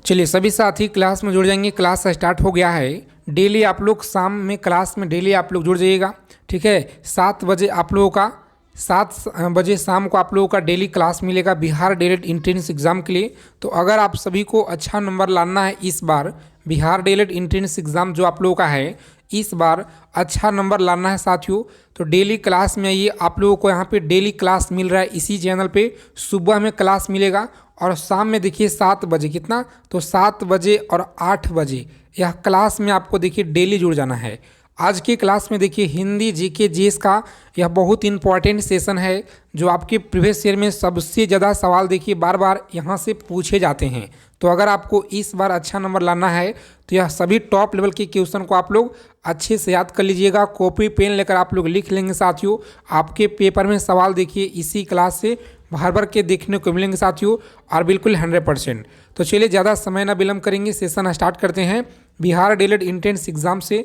चलिए सभी साथी क्लास में जुड़ जाएंगे। क्लास स्टार्ट हो गया है। डेली आप लोग शाम में क्लास में डेली आप लोग जुड़ जाइएगा, ठीक है। 7 बजे आप लोगों का 7 बजे शाम को आप लोगों का डेली क्लास मिलेगा बिहार डीएलएड एंट्रेंस एग्ज़ाम के लिए। तो अगर आप सभी को अच्छा नंबर लाना है इस बार बिहार डीएलएड एंट्रेंस एग्ज़ाम जो आप लोगों का है इस बार अच्छा नंबर लाना है साथियों, तो डेली क्लास में आइए। आप लोगों को यहाँ पे डेली क्लास मिल रहा है इसी चैनल पे। सुबह में क्लास मिलेगा और शाम में देखिए 7 बजे, कितना तो 7 बजे और 8 बजे यह क्लास में आपको देखिए डेली जुड़ जाना है। आज की क्लास में देखिए हिंदी जीके जीएस का यह बहुत इंपॉर्टेंट सेशन है जो आपके प्रीवियस ईयर में सबसे ज़्यादा सवाल देखिए बार बार यहाँ से पूछे जाते हैं। तो अगर आपको इस बार अच्छा नंबर लाना है तो यह सभी टॉप लेवल के क्वेश्चन को आप लोग अच्छे से याद कर लीजिएगा। कॉपी पेन लेकर आप लोग लिख लेंगे साथियों। आपके पेपर में सवाल देखिए इसी क्लास से भर भर के देखने को मिलेंगे साथियों, और बिल्कुल 100%। तो चलिए ज़्यादा समय ना विलम्ब करेंगे, सेशन स्टार्ट करते हैं। बिहार डीएलएड एंट्रेंस एग्जाम से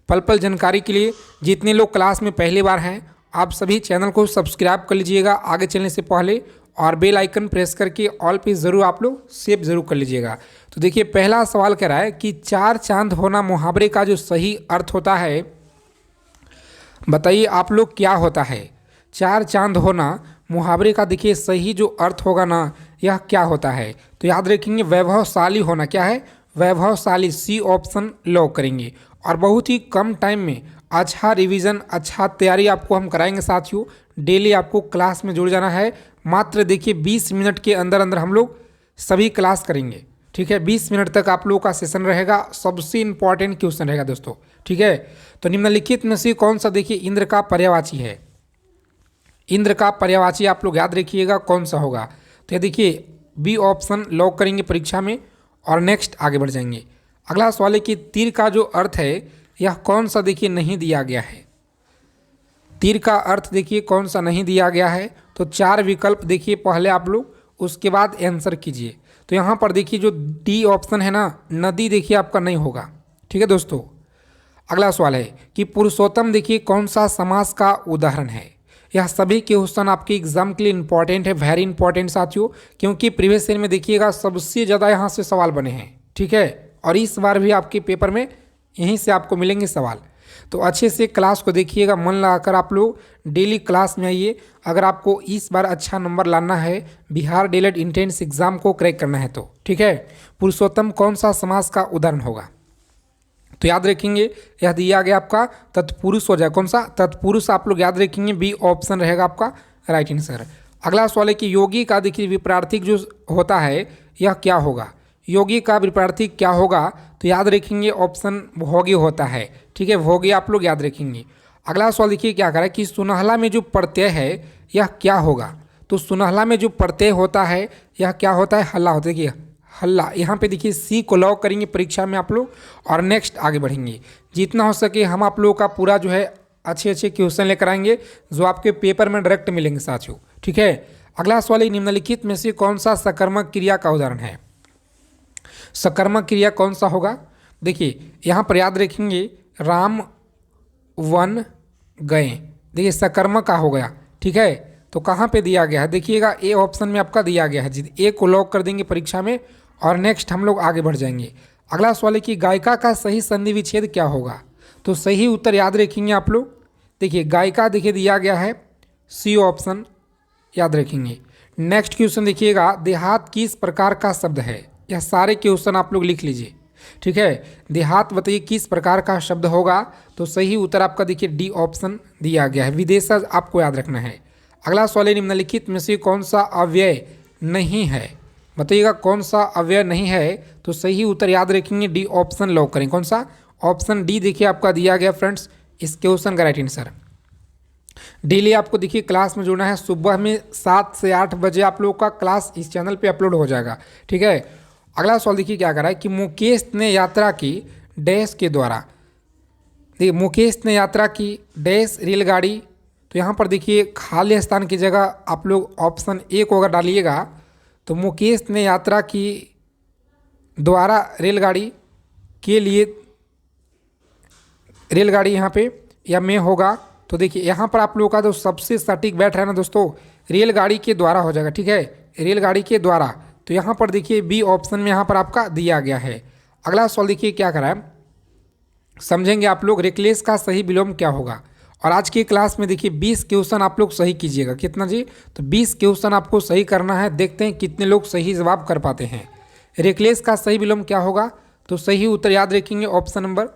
पल पल जानकारी के लिए जितने लोग क्लास में पहली बार हैं आप सभी चैनल को सब्सक्राइब कर लीजिएगा आगे चलने से पहले, और बेल आइकन प्रेस करके ऑल पे ज़रूर आप लोग सेव ज़रूर कर लीजिएगा। तो देखिए पहला सवाल कह रहा है कि 4 चांद होना मुहावरे का जो सही अर्थ होता है, बताइए आप लोग क्या होता है। 4 चांद होना मुहावरे का देखिए सही जो अर्थ होगा ना यह क्या होता है, तो याद रखेंगे वैभवशाली होना। क्या है? वैभवशाली। सी ऑप्शन लॉक करेंगे। और बहुत ही कम टाइम में अच्छा रिवीजन अच्छा तैयारी आपको हम कराएंगे साथियों। डेली आपको क्लास में जुड़ जाना है। मात्र देखिए 20 मिनट के अंदर अंदर हम लोग सभी क्लास करेंगे, ठीक है। 20 मिनट तक आप लोगों का सेशन रहेगा। सबसे इंपॉर्टेंट क्वेश्चन रहेगा दोस्तों, ठीक है। तो निम्नलिखित में से कौन सा देखिए इंद्र का पर्यायवाची है। इंद्र का पर्यायवाची आप लोग याद रखिएगा कौन सा होगा। तो ये देखिए बी ऑप्शन लॉक करेंगे परीक्षा में, और नेक्स्ट आगे बढ़ जाएंगे। अगला सवाल है कि तीर का जो अर्थ है यह कौन सा देखिए नहीं दिया गया है। तीर का अर्थ देखिए कौन सा नहीं दिया गया है। तो 4 विकल्प देखिए पहले आप लोग, उसके बाद आंसर कीजिए। तो यहाँ पर देखिए जो डी ऑप्शन है ना, नदी देखिए आपका नहीं होगा, ठीक है दोस्तों। अगला सवाल है कि पुरुषोत्तम देखिए कौन सा समास का उदाहरण है। यह सभी क्वेश्चन आपके एग्जाम के लिए इंपॉर्टेंट है, वेरी इंपॉर्टेंट साथियों, क्योंकि प्रीवियस ईयर में देखिएगा सबसे ज़्यादा यहाँ से सवाल बने हैं, ठीक है। और इस बार भी आपके पेपर में यहीं से आपको मिलेंगे सवाल। तो अच्छे से क्लास को देखिएगा, मन लगाकर आप लोग डेली क्लास में आइए। अगर आपको इस बार अच्छा नंबर लाना है, बिहार डीएलएड एंट्रेंस एग्जाम को क्रैक करना है तो, ठीक है। पुरुषोत्तम कौन सा समास का उदाहरण होगा, तो याद रखेंगे यह दिया गया आपका तत्पुरुष हो जाए। कौन सा? तत्पुरुष आप लोग याद रखेंगे, बी ऑप्शन रहेगा आपका राइट आंसर। अगला सवाल है कि योगी का देखिए विपरीत जो होता है यह क्या होगा। योगी का विपरीत क्या होगा, तो याद रखेंगे ऑप्शन भोगी होता है, ठीक है। भोगी आप लोग याद रखेंगे। अगला सवाल देखिए क्या कह रहा है कि सुनहला में जो प्रत्यय है यह क्या होगा। तो सुनहला में जो प्रत्यय होता है यह क्या होता है, हल्ला होता है। देखिए हल्ला, यहाँ पे देखिए सी को लॉक करेंगे परीक्षा में आप लोग, और नेक्स्ट आगे बढ़ेंगे। जितना हो सके हम आप लोगों का पूरा जो है अच्छे अच्छे क्वेश्चन लेकर आएंगे जो आपके पेपर में डायरेक्ट मिलेंगे साथियों, ठीक है। अगला सवाल है निम्नलिखित में से कौन सा सकर्मक क्रिया का उदाहरण है। सकर्मक क्रिया कौन सा होगा, देखिए यहाँ पर याद रखेंगे राम वन गए। देखिए सकर्मक का हो गया, ठीक है। तो कहाँ पे दिया गया है, देखिएगा ए ऑप्शन में आपका दिया गया है। ए को लॉक कर देंगे परीक्षा में, और नेक्स्ट हम लोग आगे बढ़ जाएंगे। अगला सवाल है कि गायिका का सही संधि विच्छेद क्या होगा। तो सही उत्तर याद रखेंगे आप लोग। देखिए गायिका देखिए दिया गया है, सी ऑप्शन याद रखेंगे। नेक्स्ट क्वेश्चन देखिएगा देहात किस प्रकार का शब्द है। यह सारे क्वेश्चन आप लोग लिख लीजिए, ठीक है। देहात बताइए किस प्रकार का शब्द होगा, तो सही उत्तर आपका देखिए डी ऑप्शन दिया गया है, विदेशज आपको याद रखना है। अगला सवाल है निम्नलिखित में से कौन सा अव्यय नहीं है, बताइएगा कौन सा अव्यय नहीं है। तो सही उत्तर याद रखेंगे डी ऑप्शन लॉक करें। कौन सा? ऑप्शन डी देखिए आपका दिया गया फ्रेंड्स इस क्वेश्चन का राइट आंसर। डेली आपको देखिए क्लास में जुड़ना है। सुबह में 7 से 8 बजे आप लोगों का क्लास इस चैनल पे अपलोड हो जाएगा, ठीक है। अगला सवाल देखिए क्या कर रहा है कि मुकेश ने यात्रा की डैश के द्वारा। देखिए मुकेश ने यात्रा की डैश रेलगाड़ी। तो यहाँ पर देखिए खाली स्थान की जगह आप लोग ऑप्शन ए को अगर डालिएगा तो मुकेश ने यात्रा की द्वारा रेलगाड़ी के लिए, रेलगाड़ी यहाँ पे या में होगा। तो देखिए यहाँ पर आप लोगों का जो सबसे सटीक बैठ रहा है ना दोस्तों, रेलगाड़ी के द्वारा हो जाएगा, ठीक है। रेलगाड़ी के द्वारा तो यहाँ पर देखिए बी ऑप्शन में यहाँ पर आपका दिया गया है। अगला सवाल देखिए क्या करा है, समझेंगे आप लोग रेकलेस का सही विलोम क्या होगा। और आज की क्लास में देखिए 20 क्वेश्चन आप लोग सही कीजिएगा। कितना जी? तो 20 क्वेश्चन आपको सही करना है। देखते हैं कितने लोग सही जवाब कर पाते हैं। रेकलेस का सही विलोम क्या होगा? तो सही उत्तर याद रखेंगे ऑप्शन नंबर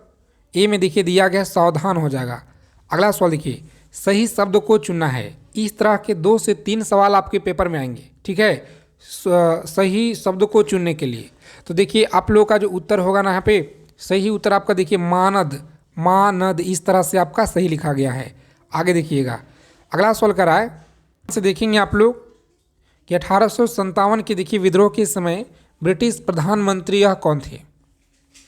ए में देखिए दिया गया सावधान हो जाएगा। अगला सवाल देखिए सही शब्द को चुनना है। इस तरह के 2 से 3 सवाल आपके पेपर में आएंगे, ठीक है, सही शब्द को चुनने के लिए। तो देखिए आप लोगों का जो उत्तर होगा ना, यहाँ पे सही उत्तर आपका देखिए मानद, मानद इस तरह से आपका सही लिखा गया है। आगे देखिएगा अगला सवाल करा है, से देखेंगे आप लोग कि 1857 के देखिए विद्रोह के समय ब्रिटिश प्रधानमंत्री यह कौन थे?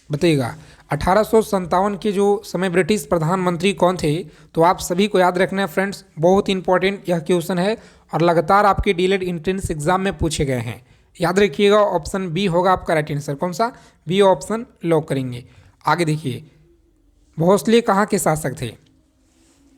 बताइएगा 1857 के जो समय ब्रिटिश प्रधानमंत्री कौन थे? तो आप सभी को याद रखना है फ्रेंड्स, बहुत इंपॉर्टेंट यह क्वेश्चन है और लगातार आपके डीएलएड एंट्रेंस एग्जाम में पूछे गए हैं। याद रखिएगा ऑप्शन बी होगा आपका राइट आंसर। कौन सा? बी ऑप्शन लॉक करेंगे। आगे देखिए भोसले कहाँ के शासक थे?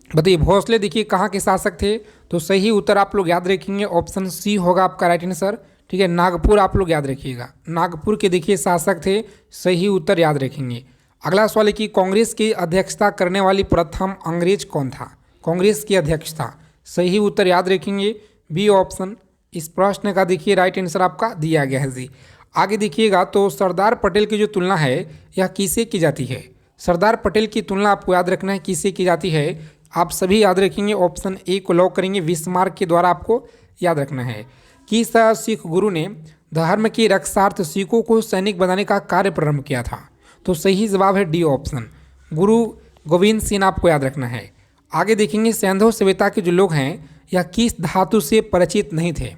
बताइए भोसले देखिए कहाँ के शासक थे? तो सही उत्तर आप लोग याद रखेंगे ऑप्शन सी होगा आपका राइट आंसर, ठीक है। नागपुर आप लोग याद रखिएगा, नागपुर के देखिए शासक थे। सही उत्तर याद रखेंगे। अगला सवाल है कि कांग्रेस की अध्यक्षता करने वाली प्रथम अंग्रेज कौन था? कांग्रेस की अध्यक्षता, सही उत्तर याद रखेंगे बी ऑप्शन। इस प्रश्न का देखिए राइट आंसर आपका दिया गया है जी। आगे देखिएगा तो सरदार पटेल की जो तुलना है यह किससे की जाती है? सरदार पटेल की तुलना आपको याद रखना है किससे की जाती है? आप सभी याद रखेंगे ऑप्शन ए को लॉक करेंगे। बिस्मार्क के द्वारा आपको याद रखना है। किस सिख गुरु ने धर्म की रक्षार्थ सिखों को सैनिक बनाने का कार्य प्रारंभ किया था? तो सही जवाब है डी ऑप्शन, गुरु गोविंद सिंह आपको याद रखना है। आगे देखेंगे सिंधु सभ्यता के जो लोग हैं यह किस धातु से परिचित नहीं थे?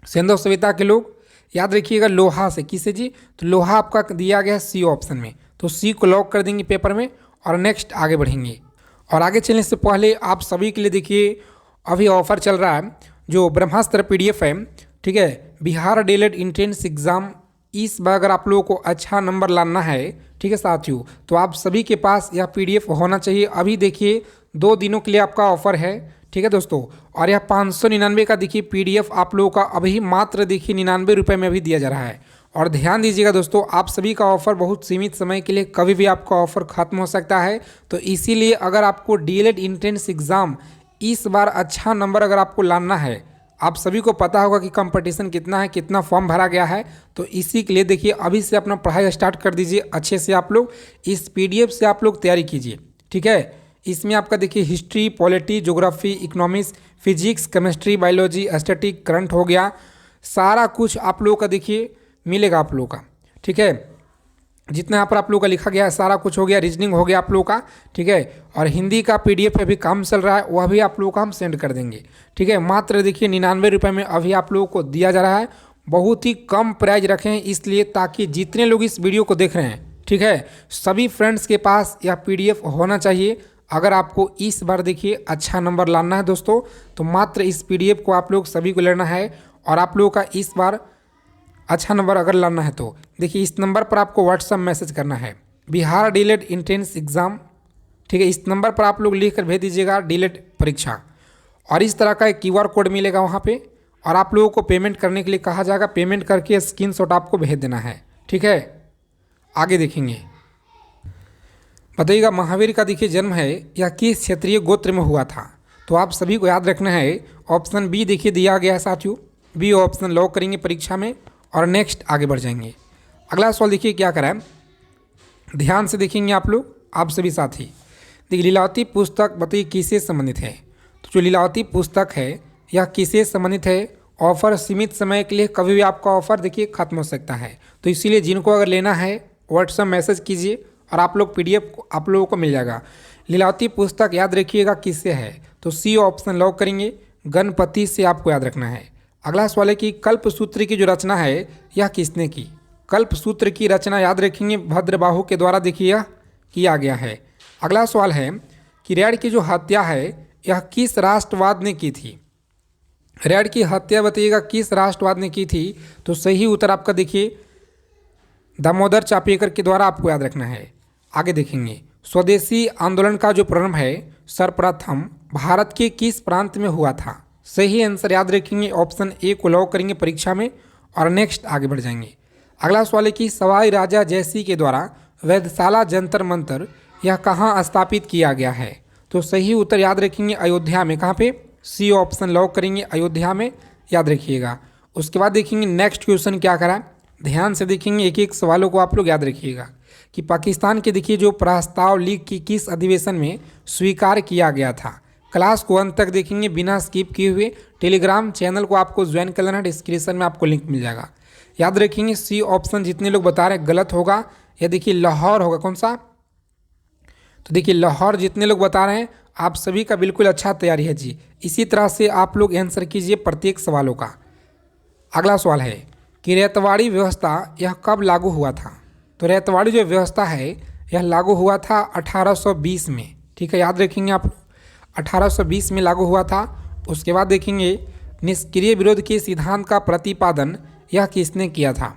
सिंधु सभ्यता के लोग याद रखिएगा लोहा से। किससे जी? तो लोहा आपका दिया गया सी ऑप्शन में, तो सी को लॉक कर देंगे पेपर में और नेक्स्ट आगे बढ़ेंगे। और आगे चलने से पहले आप सभी के लिए देखिए अभी ऑफर चल रहा है जो ब्रह्मास्त्र पीडीएफ है, ठीक है, बिहार डीएलएड एंट्रेंस एग्जाम। इस बार अगर आप लोगों को अच्छा नंबर लाना है, ठीक है साथियों, तो आप सभी के पास यह पीडीएफ होना चाहिए। अभी देखिए 2 दिनों के लिए आपका ऑफर है, ठीक है दोस्तों। और यह 599 का देखिए पीडीएफ आप लोगों का अभी मात्र देखिए 99 रुपये में अभी दिया जा रहा है। और ध्यान दीजिएगा दोस्तों, आप सभी का ऑफर बहुत सीमित समय के लिए, कभी भी आपका ऑफर खत्म हो सकता है। तो इसीलिए अगर आपको डीएलएड एंट्रेंस एग्जाम इस बार अच्छा नंबर अगर आपको लाना है, आप सभी को पता होगा कि कंपटीशन कितना है, कितना फॉर्म भरा गया है, तो इसी के लिए देखिए अभी से अपना पढ़ाई स्टार्ट कर दीजिए अच्छे से। आप लोग इस पीडीएफ से आप लोग तैयारी कीजिए, ठीक है। इसमें आपका देखिए history, polity, geography, economics, physics, chemistry, biology, aesthetic, current हो गया, सारा कुछ आप लोगों का देखिए मिलेगा आप लोगों का, ठीक है। जितना यहाँ पर आप लोगों का लिखा गया है सारा कुछ हो गया, रीजनिंग हो गया आप लोगों का, ठीक है। और हिंदी का पीडीएफ पे भी काम चल रहा है, वह भी आप लोगों को हम सेंड कर देंगे, ठीक है। मात्र देखिए 99 रुपये में अभी आप लोगों को दिया जा रहा है। बहुत ही कम प्राइस रखे हैं इसलिए ताकि जितने लोग इस वीडियो को देख रहे हैं, ठीक है, सभी फ्रेंड्स के पास यह पीडीएफ होना चाहिए। अगर आपको इस बार देखिए अच्छा नंबर लाना है दोस्तों, तो मात्र इस पीडीएफ को आप लोग सभी को लेना है। और आप लोगों का इस बार अच्छा नंबर अगर लाना है तो देखिए इस नंबर पर आपको व्हाट्सएप मैसेज करना है, बिहार डीएलएड एंट्रेंस एग्ज़ाम, ठीक है। इस नंबर पर आप लोग लिख कर भेज दीजिएगा डीएलएड परीक्षा, और इस तरह का एक क्यूआर कोड मिलेगा वहाँ पे, और आप लोगों को पेमेंट करने के लिए कहा जाएगा। पेमेंट करके स्क्रीनशॉट आपको भेज देना है, ठीक है। आगे देखेंगे, बताइएगा महावीर का देखिए जन्म है या किस क्षेत्रीय गोत्र में हुआ था? तो आप सभी को याद रखना है ऑप्शन बी देखिए दिया गया है साथियों, बी ऑप्शन लॉक करेंगे परीक्षा में और नेक्स्ट आगे बढ़ जाएंगे। अगला सवाल देखिए क्या करा है, ध्यान से देखेंगे आप लोग, आप सभी साथी। देखिए लीलावती पुस्तक बताइए किससे संबंधित है? तो जो लीलावती पुस्तक है यह किससे संबंधित है? ऑफर सीमित समय के लिए, कभी भी आपका ऑफर देखिए खत्म हो सकता है, तो इसीलिए जिनको अगर लेना है व्हाट्सएप मैसेज कीजिए और आप लोग पीडीएफ आप लोगों को मिल जाएगा। लीलावती पुस्तक याद रखिएगा किससे है? तो सी ऑप्शन लॉक करेंगे, गणपति से आपको याद रखना है। अगला सवाल है कि कल्पसूत्र की जो रचना है यह किसने की? कल्पसूत्र की रचना याद रखेंगे भद्रबाहु के द्वारा देखिए यह किया गया है। अगला सवाल है कि रेड की जो हत्या है यह किस राष्ट्रवाद ने की थी? रेड की हत्या बताइएगा किस राष्ट्रवाद ने की थी? तो सही उत्तर आपका देखिए दामोदर चापेकर के द्वारा आपको याद रखना है। आगे देखेंगे, स्वदेशी आंदोलन का जो प्रारंभ है सर्वप्रथम भारत के किस प्रांत में हुआ था? सही आंसर याद रखेंगे ऑप्शन ए को लॉक करेंगे परीक्षा में और नेक्स्ट आगे बढ़ जाएंगे। अगला सवाल है कि सवाई राजा जयसिंह के द्वारा वैधशाला जंतर मंतर यह कहाँ स्थापित किया गया है? तो सही उत्तर याद रखेंगे अयोध्या में। कहाँ पे? सी ऑप्शन लॉक करेंगे, अयोध्या में, याद रखिएगा। उसके बाद देखेंगे नेक्स्ट क्वेश्चन क्या करा, ध्यान से देखेंगे, एक एक सवालों को आप लोग याद रखिएगा कि पाकिस्तान के देखिए जो प्रस्ताव लीग की किस अधिवेशन में स्वीकार किया गया था। क्लास को अंत तक देखेंगे बिना स्किप किए हुए। टेलीग्राम चैनल को आपको ज्वाइन कर लेना, डिस्क्रिप्शन में आपको लिंक मिल जाएगा। याद रखेंगे सी ऑप्शन जितने लोग बता रहे हैं गलत होगा, या देखिए लाहौर होगा। कौन सा? तो देखिए लाहौर जितने लोग बता रहे हैं आप सभी का बिल्कुल अच्छा तैयारी है जी। इसी तरह से आप लोग आंसर कीजिए प्रत्येक सवालों का। अगला सवाल है कि रैयतवाड़ी व्यवस्था यह कब लागू हुआ था? तो रैयतवाड़ी जो व्यवस्था है यह लागू हुआ था 1820 में। ठीक है, याद रखेंगे आप, 1820 में लागू हुआ था। उसके बाद देखेंगे निष्क्रिय विरोध के सिद्धांत का प्रतिपादन यह किसने किया था?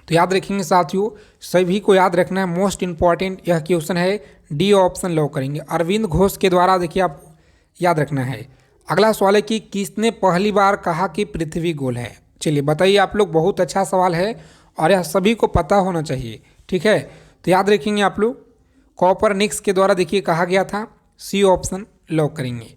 तो याद रखेंगे साथियों, सभी को याद रखना है, मोस्ट इंपॉर्टेंट यह क्वेश्चन है, डी ऑप्शन लॉक करेंगे। अरविंद घोष के द्वारा देखिए आपको याद रखना है। अगला सवाल है कि किसने पहली बार कहा कि पृथ्वी गोल है? चलिए बताइए आप लोग, बहुत अच्छा सवाल है और यह सभी को पता होना चाहिए। ठीक है, तो याद रखेंगे आप लोग, कॉपरनिकस के द्वारा देखिए कहा गया था, सी ऑप्शन लॉक करेंगे।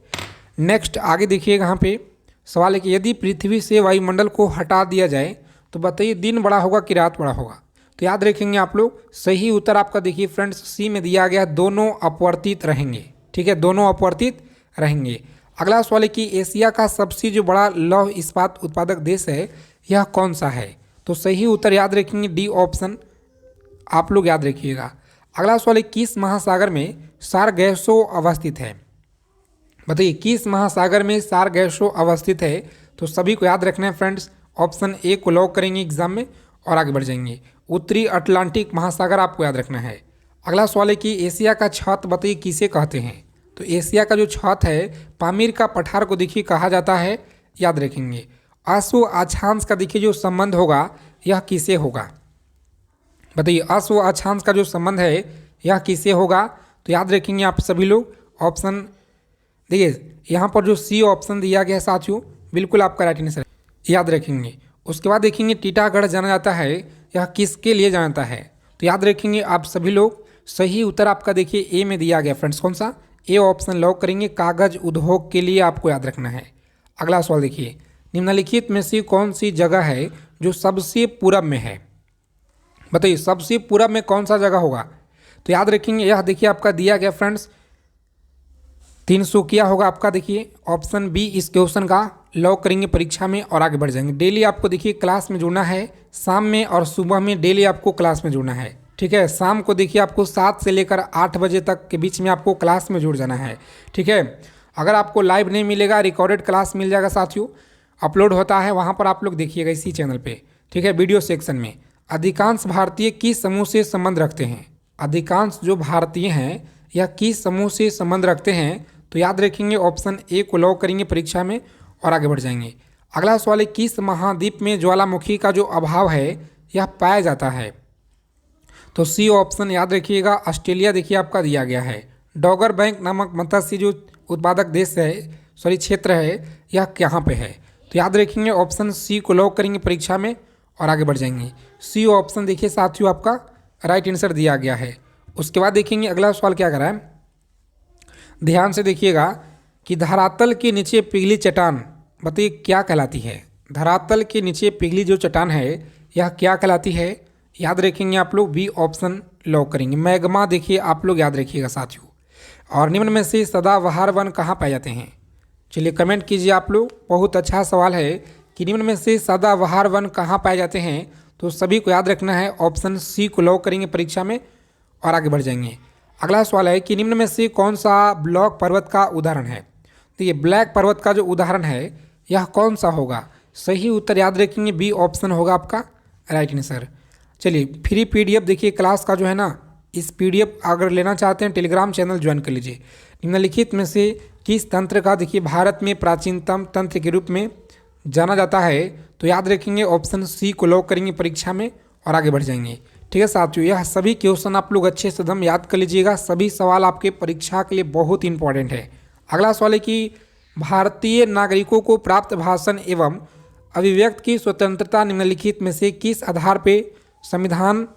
नेक्स्ट आगे देखिएगा, यहाँ पे सवाल है कि यदि पृथ्वी से वायुमंडल को हटा दिया जाए तो बताइए दिन बड़ा होगा कि रात बड़ा होगा? तो याद रखेंगे आप लोग, सही उत्तर आपका देखिए फ्रेंड्स सी में दिया गया, दोनों अपवर्तित रहेंगे। ठीक है, दोनों अपवर्तित रहेंगे। अगला सवाल है कि एशिया का सबसे जो बड़ा लौह इस्पात उत्पादक देश है यह कौन सा है? तो सही उत्तर याद रखेंगे डी ऑप्शन आप लोग याद रखिएगा। अगला सवाल है किस महासागर में सारगैसो अवस्थित है? बताइए किस महासागर में सारगैसो अवस्थित है? तो सभी को याद रखना है फ्रेंड्स, ऑप्शन ए को लॉक करेंगे एग्जाम में और आगे बढ़ जाएंगे। उत्तरी अटलांटिक महासागर आपको याद रखना है। अगला सवाल है कि एशिया का छत बताइए किसे कहते हैं? तो एशिया का जो छत है पामीर का पठार को देखिए कहा जाता है, याद रखेंगे। अश्व अक्षांश का देखिए जो संबंध होगा यह किसे होगा? बताइए अश्व अक्षांश का जो संबंध है यह किसे होगा? तो याद रखेंगे आप सभी लोग, ऑप्शन देखिए यहाँ पर जो सी ऑप्शन दिया गया साथियों बिल्कुल आपका राइट आंसर याद रखेंगे। उसके बाद देखेंगे टीटागढ़ जाना जाता है यह किसके लिए जाना जाता है? तो याद रखेंगे आप सभी लोग, सही उत्तर आपका देखिए ए में दिया गया फ्रेंड्स। कौन सा? ए ऑप्शन लॉक करेंगे, कागज उद्योग के लिए आपको याद रखना है। अगला सवाल देखिए, निम्नलिखित में से कौन सी जगह है जो सबसे पूरब में है? बताइए सबसे पूरब में कौन सा जगह होगा? तो याद रखेंगे यह देखिए आपका दिया गया फ्रेंड्स 300 होगा आपका, देखिए ऑप्शन बी इस क्वेश्चन का लॉक करेंगे परीक्षा में और आगे बढ़ जाएंगे। डेली आपको देखिए क्लास में जुड़ना है, शाम में और सुबह में डेली आपको क्लास में जुड़ना है। ठीक है, शाम को देखिए आपको 7 से लेकर 8 बजे तक के बीच में आपको क्लास में जुड़ जाना है। ठीक है, अगर आपको लाइव नहीं मिलेगा रिकॉर्डेड क्लास मिल जाएगा साथियों, अपलोड होता है, वहाँ पर आप लोग देखिएगा इसी चैनल पर। ठीक है, वीडियो सेक्शन में। अधिकांश भारतीय किस समूह से संबंध रखते हैं? अधिकांश जो भारतीय हैं यह किस समूह से संबंध रखते हैं? तो याद रखेंगे ऑप्शन ए को लॉक करेंगे परीक्षा में और आगे बढ़ जाएंगे। अगला सवाल है किस महाद्वीप में ज्वालामुखी का जो अभाव है यह पाया जाता है? तो सी ऑप्शन याद रखिएगा, ऑस्ट्रेलिया देखिए आपका दिया गया है। डॉगर बैंक नामक मत्स्य जो उत्पादक देश है, क्षेत्र है, यह कहाँ पे है? तो याद रखेंगे ऑप्शन सी को लॉक करेंगे परीक्षा में और आगे बढ़ जाएंगे। सी ऑप्शन देखिए साथियों आपका राइट आंसर दिया गया है। उसके बाद देखेंगे अगला सवाल क्या करा है, ध्यान से देखिएगा कि धरातल के नीचे पिघली चट्टान बताइए क्या कहलाती है? धरातल के नीचे पिघली जो चट्टान है यह क्या कहलाती है? याद रखेंगे आप लोग, बी ऑप्शन लॉक करेंगे। मैग्मा देखिए आप लोग याद रखिएगा साथियों। और निम्न में से सदाबहार वन कहाँ पाए जाते हैं? चलिए कमेंट कीजिए आप लोग, बहुत अच्छा सवाल है कि निम्न में से सदाबहार वन कहाँ पाए जाते हैं? तो सभी को याद रखना है, ऑप्शन सी को लॉक करेंगे परीक्षा में और आगे बढ़ जाएंगे। अगला सवाल है कि निम्न में से कौन सा ब्लॉक पर्वत का उदाहरण है? तो ये ब्लैक पर्वत का जो उदाहरण है यह कौन सा होगा? सही उत्तर याद रखेंगे बी ऑप्शन होगा आपका राइट आंसर। चलिए फ्री पीडीएफ देखिए क्लास का जो है ना, इस पीडीएफ अगर लेना चाहते हैं टेलीग्राम चैनल ज्वाइन कर लीजिए। निम्नलिखित में से किस तंत्र का देखिए भारत में प्राचीनतम तंत्र के रूप में जाना जाता है? तो याद रखेंगे ऑप्शन सी को लॉक करेंगे परीक्षा में और आगे बढ़ जाएंगे। ठीक है साथियों, यह सभी क्वेश्चन आप लोग अच्छे से एकदम याद कर लीजिएगा, सभी सवाल आपके परीक्षा के लिए बहुत इंपॉर्टेंट है। अगला सवाल है कि भारतीय नागरिकों को प्राप्त भाषण एवं अभिव्यक्त की स्वतंत्रता निम्नलिखित में से किस आधार पे संविधान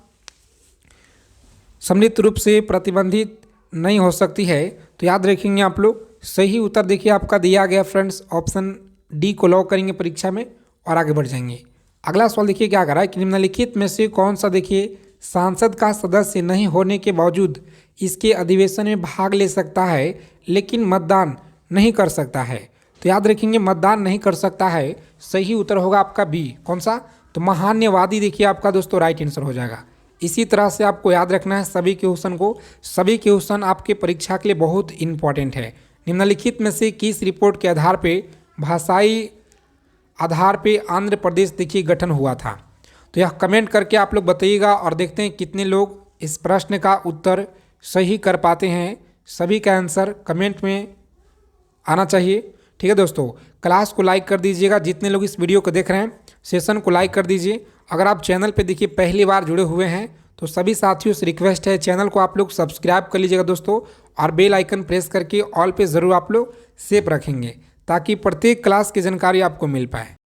सम्मिलित रूप से प्रतिबंधित नहीं हो सकती है? तो याद रखेंगे आप लोग, सही उत्तर देखिए आपका दिया गया फ्रेंड्स, ऑप्शन डी को लॉक करेंगे परीक्षा में और आगे बढ़ जाएंगे। अगला सवाल देखिए क्या कर रहा है कि निम्नलिखित में से कौन सा देखिए सांसद का सदस्य नहीं होने के बावजूद इसके अधिवेशन में भाग ले सकता है लेकिन मतदान नहीं कर सकता है? तो याद रखेंगे मतदान नहीं कर सकता है, सही उत्तर होगा आपका बी। कौन सा? तो महान्यवादी देखिए आपका दोस्तों राइट आंसर हो जाएगा। इसी तरह से आपको याद रखना है सभी क्वेश्चन को, सभी क्वेश्चन आपके परीक्षा के लिए बहुत इंपॉर्टेंट है। निम्नलिखित में से किस रिपोर्ट के आधार पे भाषाई आधार पे आंध्र प्रदेश देखिए गठन हुआ था? तो यह कमेंट करके आप लोग बताइएगा और देखते हैं कितने लोग इस प्रश्न का उत्तर सही कर पाते हैं। सभी का आंसर कमेंट में आना चाहिए। ठीक है दोस्तों, क्लास को लाइक कर दीजिएगा। जितने लोग इस वीडियो को देख रहे हैं सेशन को लाइक कर दीजिए। अगर आप चैनल पे देखिए पहली बार जुड़े हुए हैं तो सभी साथियों से रिक्वेस्ट है चैनल को आप लोग सब्सक्राइब कर लीजिएगा दोस्तों, और बेल आइकन प्रेस करके ऑल पे ज़रूर आप लोग सेव रखेंगे ताकि प्रत्येक क्लास की जानकारी आपको मिल पाए।